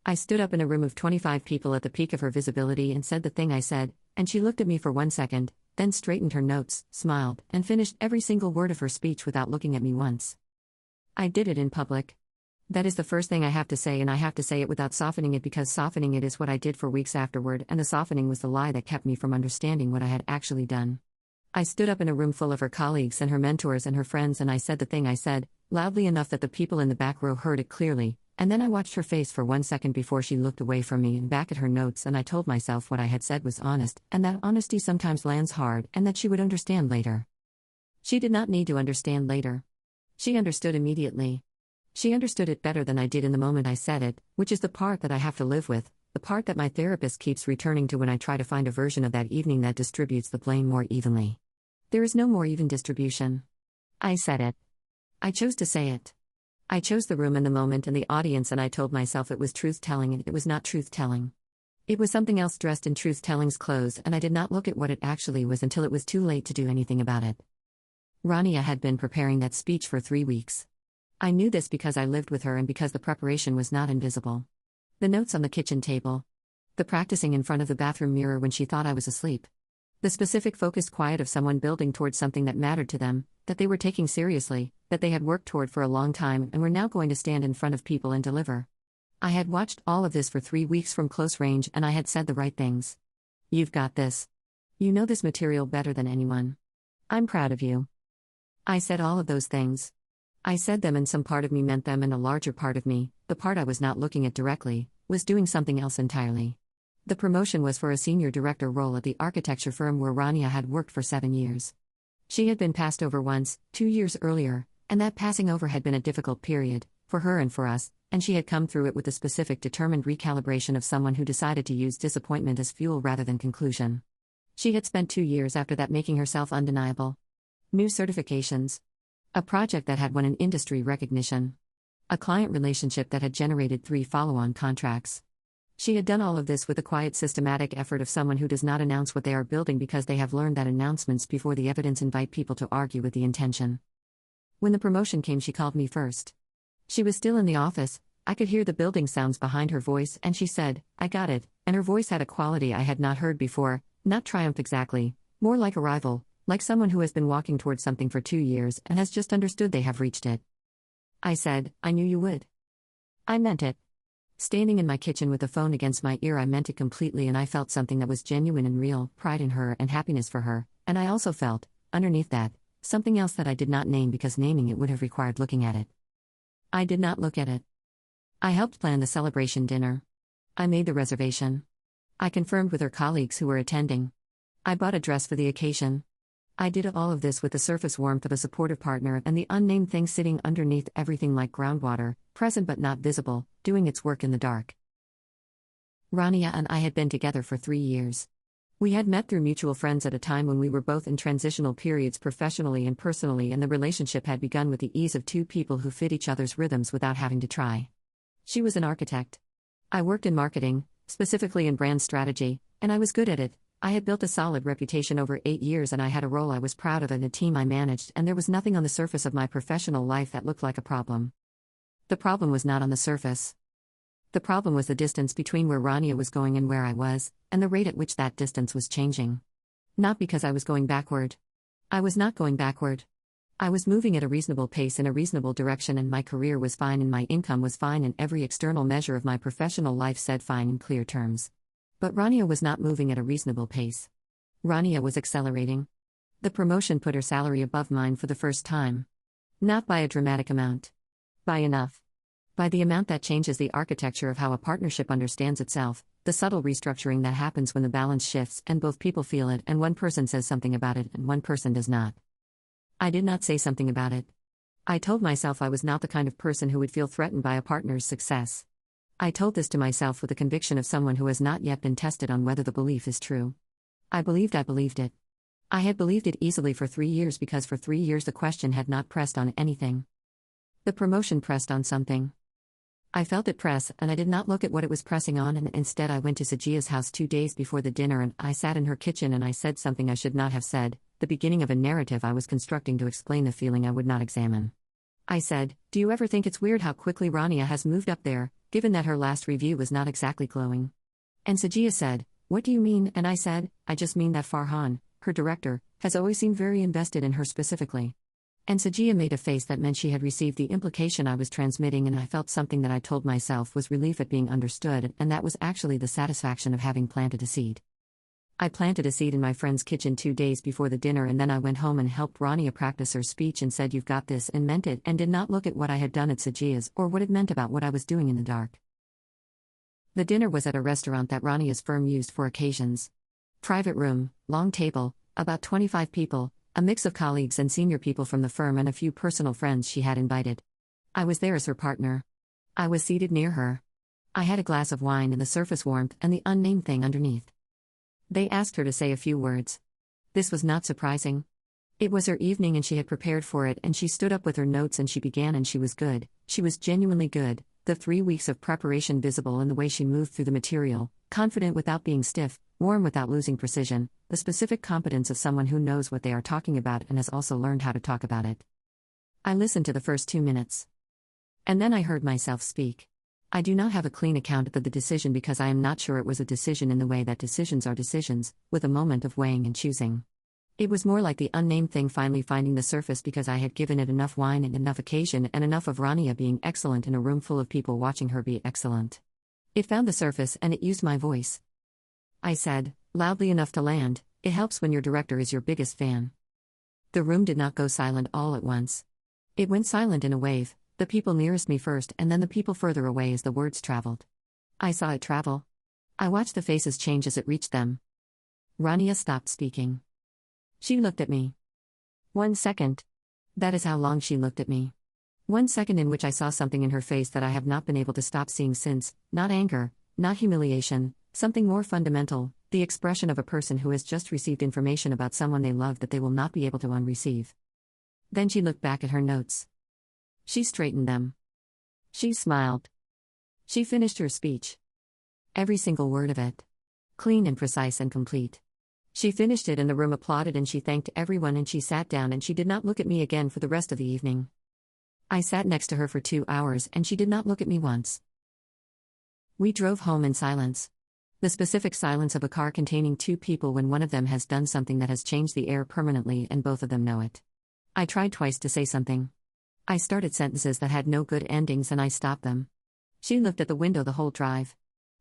I stood up in a room of 25 people at the peak of her visibility and said the thing I said, and she looked at me for 1 second, then straightened her notes, smiled, and finished every single word of her speech without looking at me once. I did it in public. That is the first thing I have to say, and I have to say it without softening it, because softening it is what I did for weeks afterward, and the softening was the lie that kept me from understanding what I had actually done. I stood up in a room full of her colleagues and her mentors and her friends, and I said the thing I said, loudly enough that the people in the back row heard it clearly, and then I watched her face for 1 second before she looked away from me and back at her notes, and I told myself what I had said was honest, and that honesty sometimes lands hard, and that she would understand later. She did not need to understand later. She understood immediately. She understood it better than I did in the moment I said it, which is the part that I have to live with, the part that my therapist keeps returning to when I try to find a version of that evening that distributes the blame more evenly. There is no more even distribution. I said it. I chose to say it. I chose the room and the moment and the audience, and I told myself it was truth-telling, and it was not truth-telling. It was something else dressed in truth-telling's clothes, and I did not look at what it actually was until it was too late to do anything about it. Rania had been preparing that speech for 3 weeks. I knew this because I lived with her and because the preparation was not invisible. The notes on the kitchen table. The practicing in front of the bathroom mirror when she thought I was asleep. The specific focused quiet of someone building towards something that mattered to them, that they were taking seriously, that they had worked toward for a long time and were now going to stand in front of people and deliver. I had watched all of this for 3 weeks from close range, and I had said the right things. You've got this. You know this material better than anyone. I'm proud of you. I said all of those things. I said them, and some part of me meant them, and a larger part of me, the part I was not looking at directly, was doing something else entirely. The promotion was for a senior director role at the architecture firm where Rania had worked for 7 years. She had been passed over once, 2 years earlier, and that passing over had been a difficult period, for her and for us, and she had come through it with the specific determined recalibration of someone who decided to use disappointment as fuel rather than conclusion. She had spent 2 years after that making herself undeniable. New certifications. A project that had won an industry recognition. A client relationship that had generated 3 follow-on contracts. She had done all of this with the quiet, systematic effort of someone who does not announce what they are building because they have learned that announcements before the evidence invite people to argue with the intention. When the promotion came, she called me first. She was still in the office. I could hear the building sounds behind her voice, and she said, "I got it," and her voice had a quality I had not heard before, not triumph exactly, more like arrival, like someone who has been walking towards something for 2 years and has just understood they have reached it. I said, "I knew you would." I meant it. Standing in my kitchen with the phone against my ear, I meant it completely, and I felt something that was genuine and real, pride in her and happiness for her, and I also felt, underneath that, something else that I did not name because naming it would have required looking at it. I did not look at it. I helped plan the celebration dinner. I made the reservation. I confirmed with her colleagues who were attending. I bought a dress for the occasion. I did all of this with the surface warmth of a supportive partner and the unnamed thing sitting underneath everything like groundwater, present but not visible, doing its work in the dark. Rania and I had been together for 3 years. We had met through mutual friends at a time when we were both in transitional periods professionally and personally, and the relationship had begun with the ease of 2 people who fit each other's rhythms without having to try. She was an architect. I worked in marketing, specifically in brand strategy, and I was good at it. I had built a solid reputation over 8 years, and I had a role I was proud of and a team I managed, and there was nothing on the surface of my professional life that looked like a problem. The problem was not on the surface. The problem was the distance between where Rania was going and where I was, and the rate at which that distance was changing. Not because I was going backward. I was not going backward. I was moving at a reasonable pace in a reasonable direction, and my career was fine and my income was fine, and every external measure of my professional life said fine in clear terms. But Rania was not moving at a reasonable pace. Rania was accelerating. The promotion put her salary above mine for the first time. Not by a dramatic amount. By enough. By the amount that changes the architecture of how a partnership understands itself, the subtle restructuring that happens when the balance shifts and both people feel it, and one person says something about it and one person does not. I did not say something about it. I told myself I was not the kind of person who would feel threatened by a partner's success. I told this to myself with the conviction of someone who has not yet been tested on whether the belief is true. I believed it. I had believed it easily for 3 years because for 3 years the question had not pressed on anything. The promotion pressed on something. I felt it press, and I did not look at what it was pressing on, and instead I went to Sajia's house 2 days before the dinner, and I sat in her kitchen and I said something I should not have said, the beginning of a narrative I was constructing to explain the feeling I would not examine. I said, "Do you ever think it's weird how quickly Rania has moved up there, given that her last review was not exactly glowing. And Sajia said, "What do you mean?" And I said, "I just mean that Farhan, her director, has always seemed very invested in her specifically." And Sajia made a face that meant she had received the implication I was transmitting, and I felt something that I told myself was relief at being understood, and that was actually the satisfaction of having planted a seed. I planted a seed in my friend's kitchen 2 days before the dinner, and then I went home and helped Rania practice her speech and said, "You've got this," and meant it, and did not look at what I had done at Sajia's or what it meant about what I was doing in the dark. The dinner was at a restaurant that Rania's firm used for occasions. Private room, long table, about 25 people, a mix of colleagues and senior people from the firm and a few personal friends she had invited. I was there as her partner. I was seated near her. I had a glass of wine and the surface warmth and the unnamed thing underneath. They asked her to say a few words. This was not surprising. It was her evening and she had prepared for it, and she stood up with her notes and she began, and she was good. She was genuinely good, the 3 weeks of preparation visible in the way she moved through the material, confident without being stiff, warm without losing precision, the specific competence of someone who knows what they are talking about and has also learned how to talk about it. I listened to the first 2 minutes. And then I heard myself speak. I do not have a clean account of the decision because I am not sure it was a decision in the way that decisions are decisions, with a moment of weighing and choosing. It was more like the unnamed thing finally finding the surface because I had given it enough wine and enough occasion and enough of Rania being excellent in a room full of people watching her be excellent. It found the surface and it used my voice. I said, loudly enough to land, "It helps when your director is your biggest fan." The room did not go silent all at once. It went silent in a wave, the people nearest me first and then the people further away as the words traveled. I saw it travel. I watched the faces change as it reached them. Rania stopped speaking. She looked at me. 1 second. That is how long she looked at me. 1 second in which I saw something in her face that I have not been able to stop seeing since, not anger, not humiliation, something more fundamental, the expression of a person who has just received information about someone they love that they will not be able to unreceive. Then she looked back at her notes. She straightened them. She smiled. She finished her speech. Every single word of it. Clean and precise and complete. She finished it and the room applauded and she thanked everyone and she sat down and she did not look at me again for the rest of the evening. I sat next to her for 2 hours and she did not look at me once. We drove home in silence. The specific silence of a car containing 2 people when one of them has done something that has changed the air permanently and both of them know it. I tried twice to say something. I started sentences that had no good endings and I stopped them. She looked at the window the whole drive.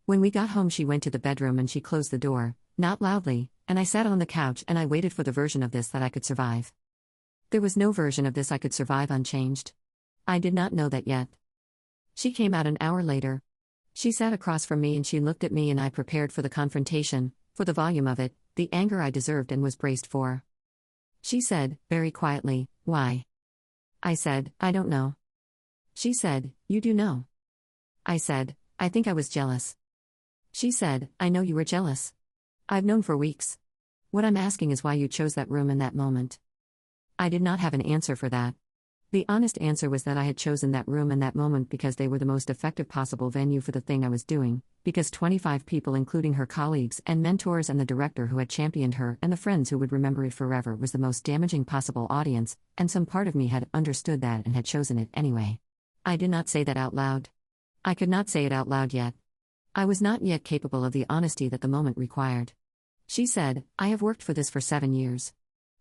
When we got home she went to the bedroom and she closed the door, not loudly, and I sat on the couch and I waited for the version of this that I could survive. There was no version of this I could survive unchanged. I did not know that yet. She came out an hour later. She sat across from me and she looked at me and I prepared for the confrontation, for the volume of it, the anger I deserved and was braced for. She said, very quietly, "Why?" I said, "I don't know." She said, "You do know." I said, "I think I was jealous." She said, "I know you were jealous. I've known for weeks. What I'm asking is why you chose that room in that moment." I did not have an answer for that. The honest answer was that I had chosen that room and that moment because they were the most effective possible venue for the thing I was doing, because 25 people including her colleagues and mentors and the director who had championed her and the friends who would remember it forever was the most damaging possible audience, and some part of me had understood that and had chosen it anyway. I did not say that out loud. I could not say it out loud yet. I was not yet capable of the honesty that the moment required. She said, "I have worked for this for 7 years.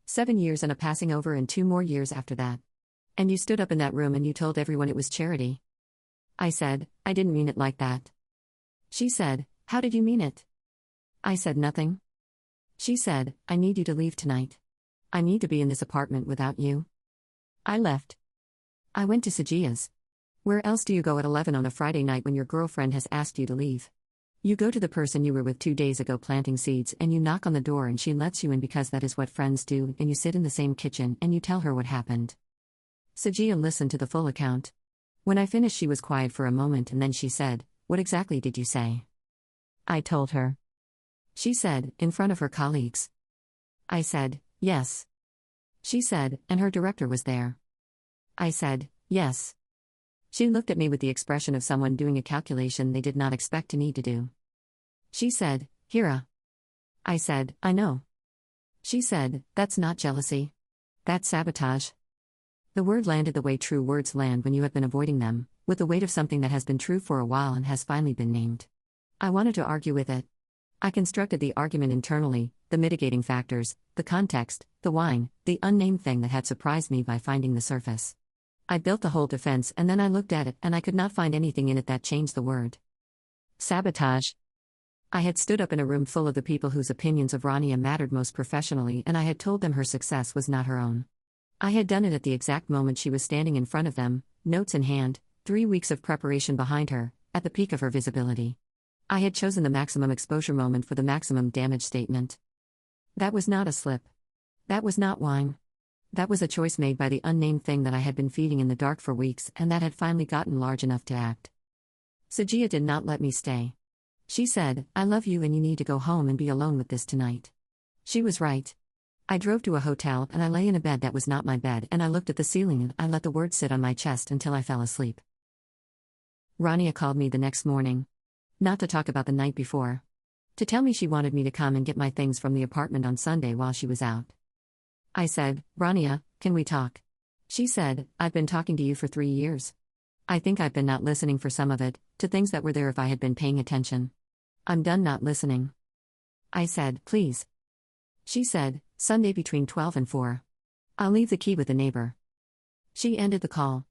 7 years and a passing over and 2 more years after that. And you stood up in that room and you told everyone it was charity." I said, "I didn't mean it like that." She said, "How did you mean it?" I said nothing. She said, "I need you to leave tonight. I need to be in this apartment without you." I left. I went to Sajia's. Where else do you go at 11 on a Friday night when your girlfriend has asked you to leave? You go to the person you were with 2 days ago planting seeds and you knock on the door and she lets you in because that is what friends do, and you sit in the same kitchen and you tell her what happened. Sajia listened to the full account. When I finished she was quiet for a moment and then she said, "What exactly did you say?" I told her. She said, "In front of her colleagues?" I said, "Yes." She said, "And her director was there?" I said, "Yes." She looked at me with the expression of someone doing a calculation they did not expect to need to do. She said, "Hira." I said, "I know." She said, "That's not jealousy. That's sabotage." The word landed the way true words land when you have been avoiding them, with the weight of something that has been true for a while and has finally been named. I wanted to argue with it. I constructed the argument internally, the mitigating factors, the context, the wine, the unnamed thing that had surprised me by finding the surface. I built the whole defense and then I looked at it and I could not find anything in it that changed the word. Sabotage. I had stood up in a room full of the people whose opinions of Rania mattered most professionally, and I had told them her success was not her own. I had done it at the exact moment she was standing in front of them, notes in hand, 3 weeks of preparation behind her, at the peak of her visibility. I had chosen the maximum exposure moment for the maximum damage statement. That was not a slip. That was not wine. That was a choice made by the unnamed thing that I had been feeding in the dark for weeks and that had finally gotten large enough to act. Sajia did not let me stay. She said, "I love you and you need to go home and be alone with this tonight." She was right. I drove to a hotel and I lay in a bed that was not my bed and I looked at the ceiling and I let the words sit on my chest until I fell asleep. Rania called me the next morning. Not to talk about the night before. To tell me she wanted me to come and get my things from the apartment on Sunday while she was out. I said, "Rania, can we talk?" She said, "I've been talking to you for 3 years. I think I've been not listening for some of it, to things that were there if I had been paying attention. I'm done not listening." I said, "Please." She said, "Sunday between 12 and 4. I'll leave the key with the neighbor." She ended the call.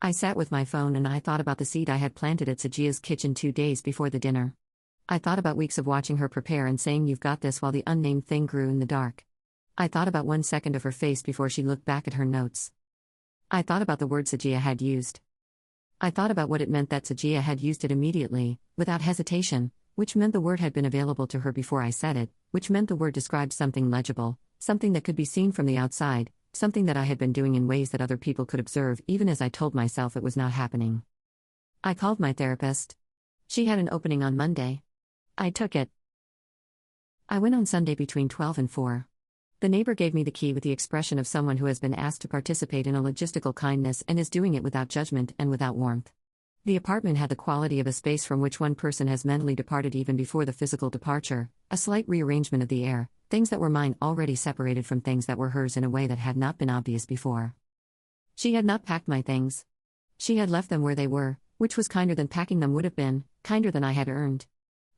I sat with my phone and I thought about the seed I had planted at Sajia's kitchen 2 days before the dinner. I thought about weeks of watching her prepare and saying "you've got this" while the unnamed thing grew in the dark. I thought about 1 second of her face before she looked back at her notes. I thought about the word Sajia had used. I thought about what it meant that Sajia had used it immediately, without hesitation, which meant the word had been available to her before I said it, which meant the word described something legible, something that could be seen from the outside, something that I had been doing in ways that other people could observe even as I told myself it was not happening. I called my therapist. She had an opening on Monday. I took it. I went on Sunday between 12 and 4. The neighbor gave me the key with the expression of someone who has been asked to participate in a logistical kindness and is doing it without judgment and without warmth. The apartment had the quality of a space from which one person has mentally departed even before the physical departure, a slight rearrangement of the air, things that were mine already separated from things that were hers in a way that had not been obvious before. She had not packed my things. She had left them where they were, which was kinder than packing them would have been, kinder than I had earned.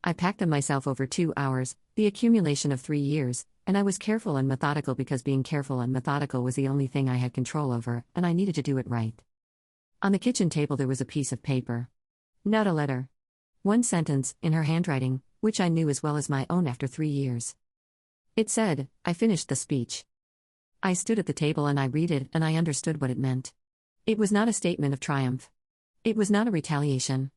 I packed them myself over 2 hours, the accumulation of 3 years, and I was careful and methodical because being careful and methodical was the only thing I had control over, and I needed to do it right. On the kitchen table there was a piece of paper. Not a letter. 1 sentence, in her handwriting, which I knew as well as my own after 3 years. It said, "I finished the speech." I stood at the table and I read it and I understood what it meant. It was not a statement of triumph. It was not a retaliation.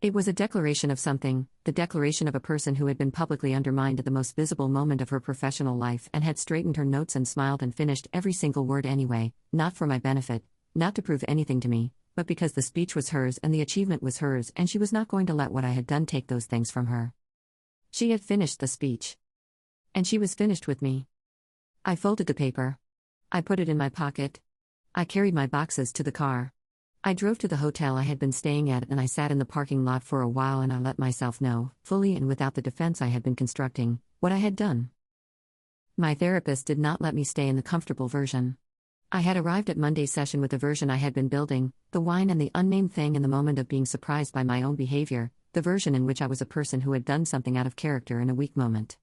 It was a declaration of something, the declaration of a person who had been publicly undermined at the most visible moment of her professional life and had straightened her notes and smiled and finished every single word anyway, not for my benefit, not to prove anything to me, but because the speech was hers and the achievement was hers and she was not going to let what I had done take those things from her. She had finished the speech. And she was finished with me. I folded the paper. I put it in my pocket. I carried my boxes to the car. I drove to the hotel I had been staying at and I sat in the parking lot for a while and I let myself know, fully and without the defense I had been constructing, what I had done. My therapist did not let me stay in the comfortable version. I had arrived at Monday's session with the version I had been building, the wine and the unnamed thing in the moment of being surprised by my own behavior, the version in which I was a person who had done something out of character in a weak moment.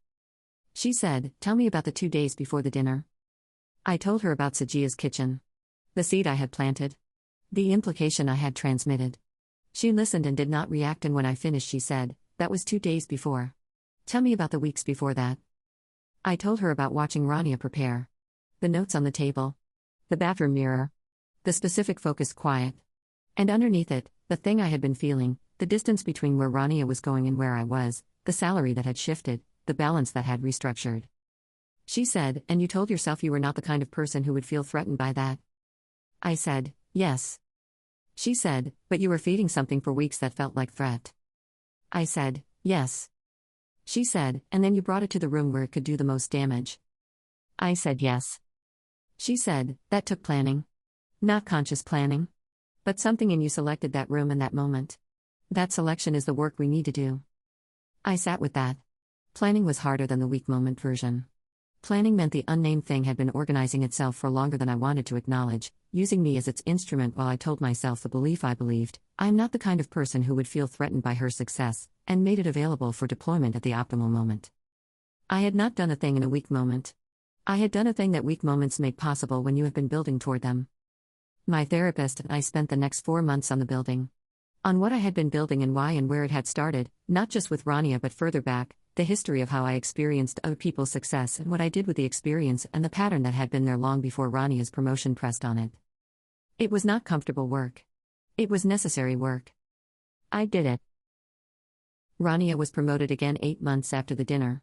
She said, "Tell me about the 2 days before the dinner." I told her about Sajia's kitchen. The seed I had planted. The implication I had transmitted. She listened and did not react, and when I finished she said, "That was 2 days before. Tell me about the weeks before that." I told her about watching Rania prepare. The notes on the table. The bathroom mirror. The specific focused quiet. And underneath it, the thing I had been feeling, the distance between where Rania was going and where I was, the salary that had shifted, the balance that had restructured. She said, "And you told yourself you were not the kind of person who would feel threatened by that." I said, "Yes." She said, "But you were feeding something for weeks that felt like threat." I said, "Yes." She said, "And then you brought it to the room where it could do the most damage." I said, "Yes." She said, "That took planning. Not conscious planning. But something in you selected that room and that moment. That selection is the work we need to do." I sat with that. Planning was harder than the weak moment version. Planning meant the unnamed thing had been organizing itself for longer than I wanted to acknowledge, using me as its instrument while I told myself the belief I believed: I am not the kind of person who would feel threatened by her success, and made it available for deployment at the optimal moment. I had not done a thing in a weak moment. I had done a thing that weak moments make possible when you have been building toward them. My therapist and I spent the next 4 months on the building. On what I had been building and why and where it had started, not just with Rania but further back, the history of how I experienced other people's success and what I did with the experience and the pattern that had been there long before Rania's promotion pressed on it. It was not comfortable work. It was necessary work. I did it. Rania was promoted again 8 months after the dinner.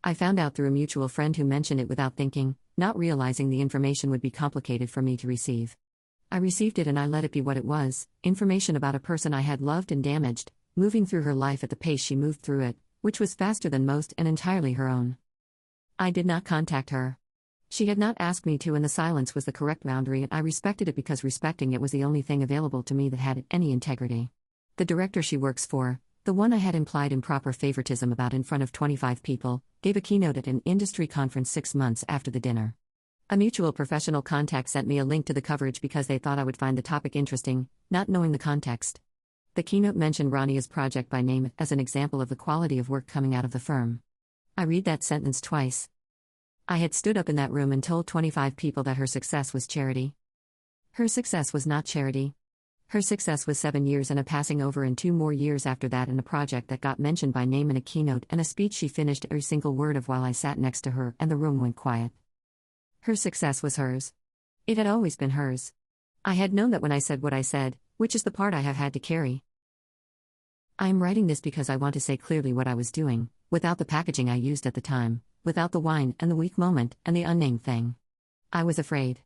I found out through a mutual friend who mentioned it without thinking, not realizing the information would be complicated for me to receive. I received it and I let it be what it was: information about a person I had loved and damaged, moving through her life at the pace she moved through it, which was faster than most and entirely her own. I did not contact her. She had not asked me to, and the silence was the correct boundary, and I respected it because respecting it was the only thing available to me that had any integrity. The director she works for, the one I had implied improper favoritism about in front of 25 people, gave a keynote at an industry conference 6 months after the dinner. A mutual professional contact sent me a link to the coverage because they thought I would find the topic interesting, not knowing the context. The keynote mentioned Rania's project by name as an example of the quality of work coming out of the firm. I read that sentence twice. I had stood up in that room and told 25 people that her success was charity. Her success was not charity. Her success was 7 years and a passing over and 2 more years after that in a project that got mentioned by name in a keynote and a speech she finished every single word of while I sat next to her and the room went quiet. Her success was hers. It had always been hers. I had known that when I said what I said, which is the part I have had to carry. I am writing this because I want to say clearly what I was doing, without the packaging I used at the time, without the whine and the weak moment and the unnamed thing. I was afraid.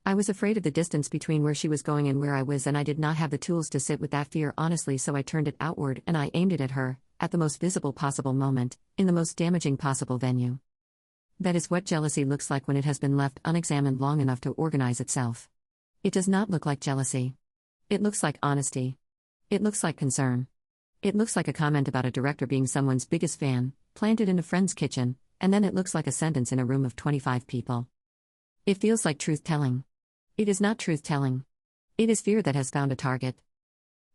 I was afraid of the distance between where she was going and where I was, and I did not have the tools to sit with that fear honestly, so I turned it outward and I aimed it at her, at the most visible possible moment, in the most damaging possible venue. That is what jealousy looks like when it has been left unexamined long enough to organize itself. It does not look like jealousy. It looks like honesty. It looks like concern. It looks like a comment about a director being someone's biggest fan, planted in a friend's kitchen, and then it looks like a sentence in a room of 25 people. It feels like truth-telling. It is not truth-telling. It is fear that has found a target.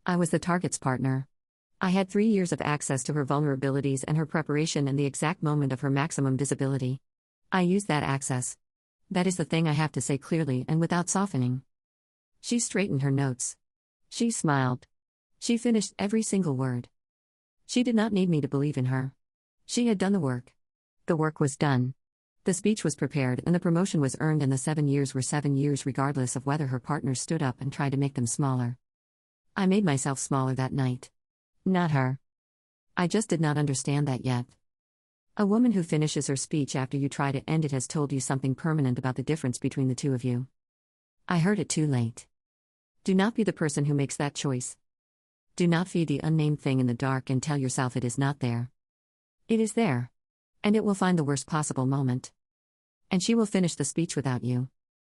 I was the target's partner. I had 3 years of access to her vulnerabilities and her preparation and the exact moment of her maximum visibility. I used that access. That is the thing I have to say clearly and without softening. She straightened her notes. She smiled. She finished every single word. She did not need me to believe in her. She had done the work. The work was done. The speech was prepared and the promotion was earned, and the 7 years were 7 years regardless of whether her partners stood up and tried to make them smaller. I made myself smaller that night. Not her. I just did not understand that yet. A woman who finishes her speech after you try to end it has told you something permanent about the difference between the two of you. I heard it too late. Do not be the person who makes that choice. Do not feed the unnamed thing in the dark and tell yourself it is not there. It is there. And it will find the worst possible moment. And she will finish the speech without you.